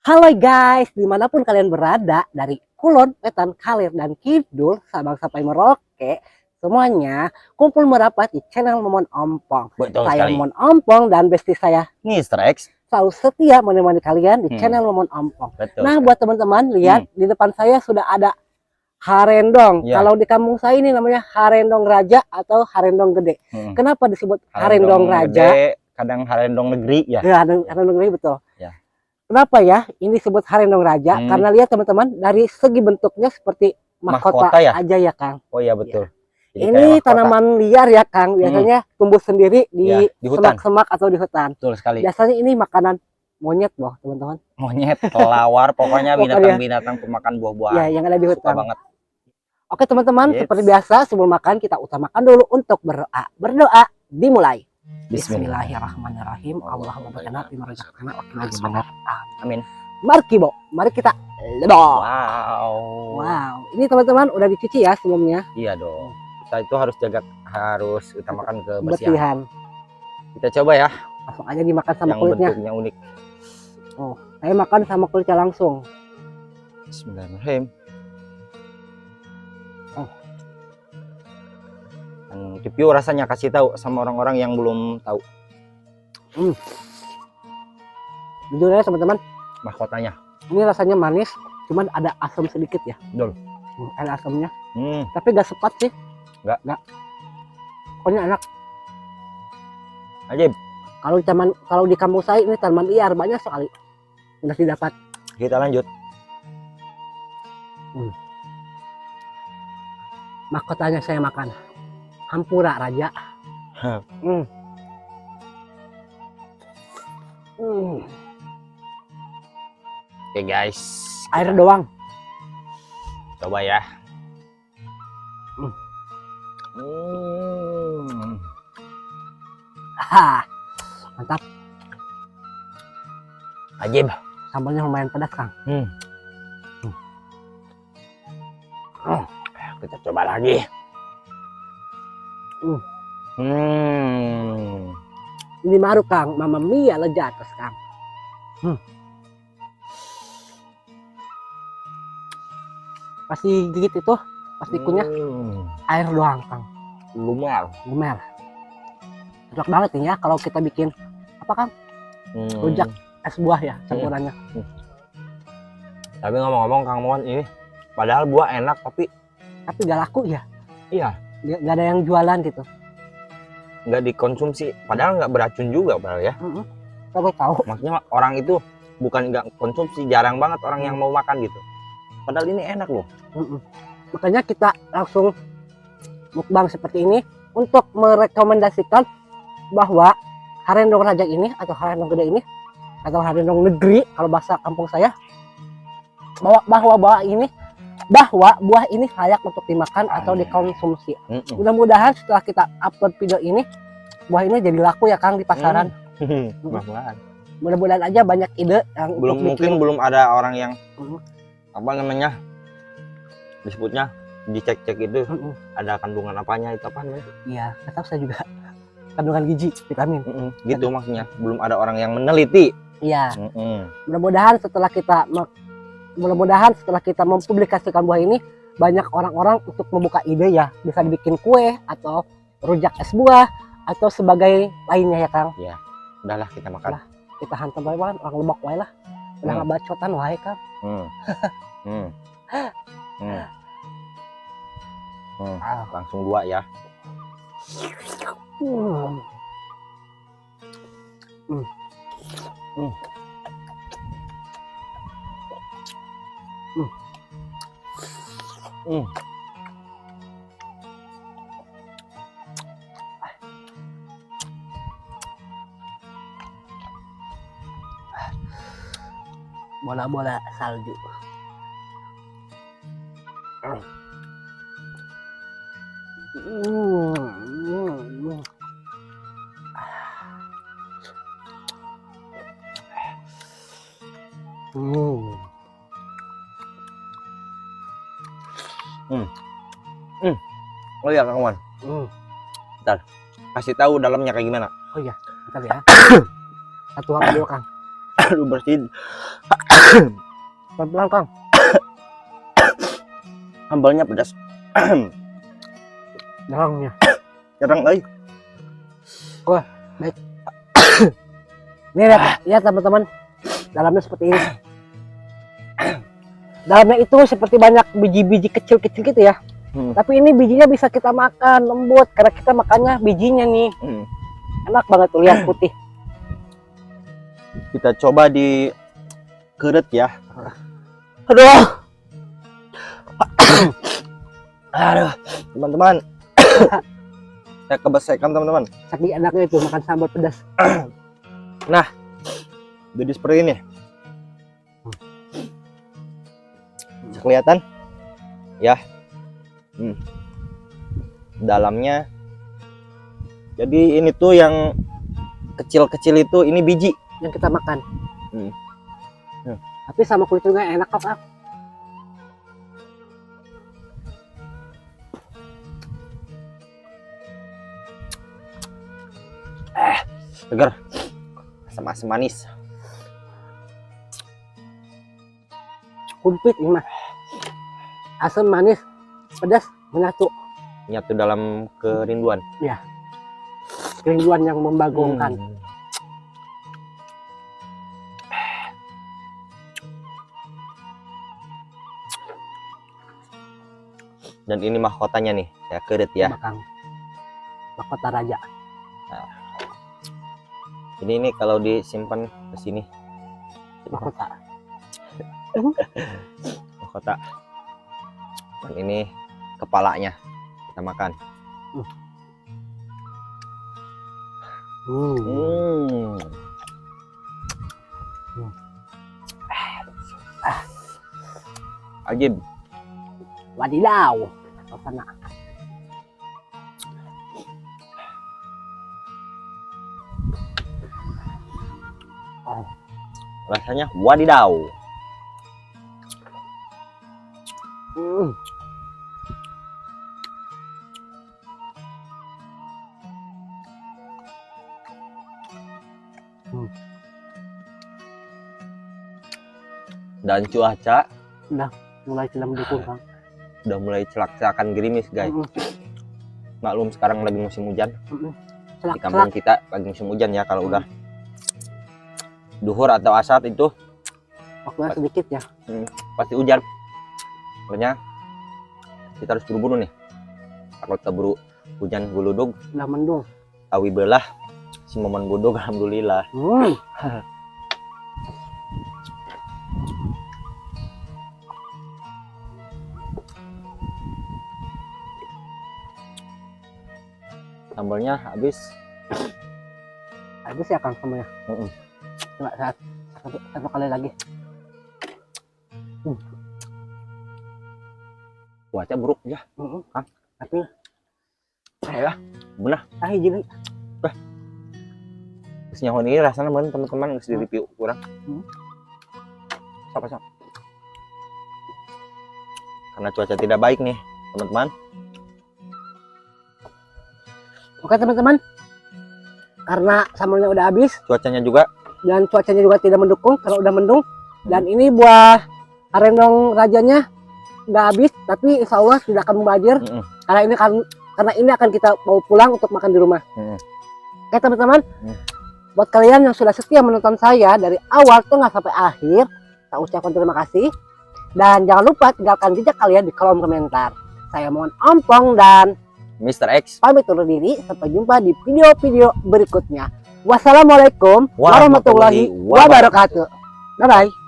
Halo guys, dimanapun kalian berada, dari Kulon, Wetan, Kalir, dan Kidul, Sabang sampai Merauke, semuanya kumpul merapat di channel Momon Ompong. Betul Saya sekali. Momon Ompong dan bestie saya Mr. X. selalu setia menemani kalian di channel Momon Ompong. Betul Nah, sekali. buat teman-teman, lihat di depan saya sudah ada harendong. Ya. Kalau di kampung saya ini namanya harendong raja atau harendong gede. Kenapa disebut harendong raja? Gede, kadang harendong negeri ya. Ya, harendong gede betul. Ya. Kenapa ya ini disebut harendong raja? Karena lihat teman-teman, dari segi bentuknya seperti mahkota ya? aja ya Kang. Oh iya betul. Jadi Ini tanaman liar ya Kang, biasanya tumbuh sendiri di hutan. semak-semak atau di hutan. Betul sekali. Biasanya ini makanan monyet loh teman-teman. Monyet, kelawar, pokoknya binatang-binatang pemakan buah-buahan. Ya, yang ada di hutan. Suka banget. Oke teman-teman, seperti biasa sebelum makan kita utamakan dulu untuk berdoa. Berdoa dimulai. Bismillahirrahmanirrahim. Allahumma barik lana rezaqana wa qina adzabannar. Amin. Mari kita berdoa. Wow. Wow, ini teman-teman udah dicuci ya sebelumnya. Iya dong. Kita itu harus utamakan kebersihan. Bersihan. Kita coba ya. Langsung aja dimakan sama yang kulitnya. bentuknya unik. Oh, saya makan sama kulitnya langsung. Bismillahirrahmanirrahim. Review rasanya, kasih tahu sama orang-orang yang belum tahu. Jujur ya teman-teman, Mahkotanya. ini rasanya manis, cuman ada asam sedikit ya. Betul. Ada asamnya. Tapi gak sepat sih. Gak. Pokoknya enak. Ajib. Kalau di kampung saya ini tanaman liar banyak sekali. Udah didapat. Kita lanjut. Mahkotanya saya makan. Hampura raja. Oke guys. Air doang. Coba ya. Mantap. Ajib. Sambalnya lumayan pedas Kang. Kita coba lagi. Ini baru Kang, Mama Mia lejatos Kang. Pasti gigit itu, pasti kunyah. Air doang Kang. Lumer. Cocok banget nih ya kalau kita bikin apa Kang? Rujak es buah ya campurannya. Tapi ngomong-ngomong Kang Mon, ini padahal buah enak tapi gak laku ya. Iya. Gak ada yang jualan gitu. Nggak dikonsumsi, padahal nggak beracun juga padahal ya. Tapi tahu. Maksudnya orang itu bukan nggak konsumsi, jarang banget orang yang mau makan gitu. Padahal ini enak loh. Makanya kita langsung mukbang seperti ini untuk merekomendasikan bahwa harendong raja ini atau harendong gede ini atau harendong negeri kalau bahasa kampung saya, bahwa buah ini layak untuk dimakan atau dikonsumsi. Mudah-mudahan setelah kita upload video ini, buah ini jadi laku ya Kang di pasaran. Mudah-mudahan aja banyak ide yang belum ada orang yang apa namanya disebutnya dicek-cek itu ada kandungan apanya itu apa namanya? Iya, tahu saya juga kandungan gizi, vitamin. Gitu maksudnya, belum ada orang yang meneliti. Iya. Mudah-mudahan setelah kita mempublikasikan buah ini, banyak orang-orang untuk membuka ide ya, bisa dibikin kue atau rujak es buah atau sebagai lainnya ya Kang. Iya. Udahlah kita makan. Lah, kita hantam bae orang Lebak wae lah. Udah ngabacotan wae Kang. Langsung dua ya. Bola-bola salju. Oh iya Kang Wan. Bentar. Kasih tahu dalamnya kayak gimana. Oh iya, bentar ya. Satu apa dulu Kang? Aduh bersin. Pelan-pelan Kang. Sambalnya pedas. Dalamnya. Jarang euy. Nih lihat, lihat teman-teman. Dalamnya seperti ini. Dalamnya itu seperti banyak biji-biji kecil-kecil gitu ya. Tapi ini bijinya bisa kita makan lembut karena kita makannya bijinya nih. Enak banget tuh lihat putih. Kita coba di keret ya. Aduh. Aduh, teman-teman. Saya kebesekan teman-teman. Saking enaknya itu makan sambal pedas. Nah, jadi seperti ini. Bisa kelihatan? Ya. Dalamnya. Jadi ini tuh yang kecil-kecil itu ini biji yang kita makan. Tapi sama kulit juga enak kok. segar, asam-asam manis. Kumplit ini mah. Asam manis, pedas menyatu. Nyatu dalam kerinduan. Ya. Kerinduan yang membagongkan. Dan ini mahkotanya nih, ya keret ya. Mahkota raja. Nah. Jadi ini kalau disimpan ke sini. Mahkota. Mahkota. Dan ini kepalanya kita makan. Ajib. Wadidaw. Sana. Rasanya wadidaw. Dan cuaca udah mulai tidak mendukung Kang. Udah mulai celak-celakan gerimis guys. Maklum sekarang lagi musim hujan. Di kampung kita lagi musim hujan ya. Kalau udah duhur atau asar itu waktunya sedikit ya. Pasti hujan. Makanya kita harus buru-buru nih. Kalau keburu hujan guludug, udah mendung. Awi belah si momen budog alhamdulillah. Sambalnya habis ya Kang sambalnya. Coba satu kali lagi. Cuaca buruk ya. Kang. Tapi ya benar. Jadi Senyawa ini rasanya mana teman-teman nggak di review kurang. Siapa? Karena cuaca tidak baik nih teman-teman. Oke teman-teman, karena sambalnya udah habis, cuacanya juga tidak mendukung karena udah mendung. Dan ini buah arendong rajanya udah habis, tapi insya Allah tidak akan mubazir karena ini akan kita bawa pulang untuk makan di rumah. Oke teman-teman, buat kalian yang sudah setia menonton saya dari awal tengah sampai akhir, saya ucapkan terima kasih. Dan jangan lupa tinggalkan jejak kalian di kolom komentar. Saya mohon ompong dan Mr. X pamit undur diri. Sampai jumpa di video-video berikutnya. Wassalamualaikum warahmatullahi wabarakatuh. Bye-bye.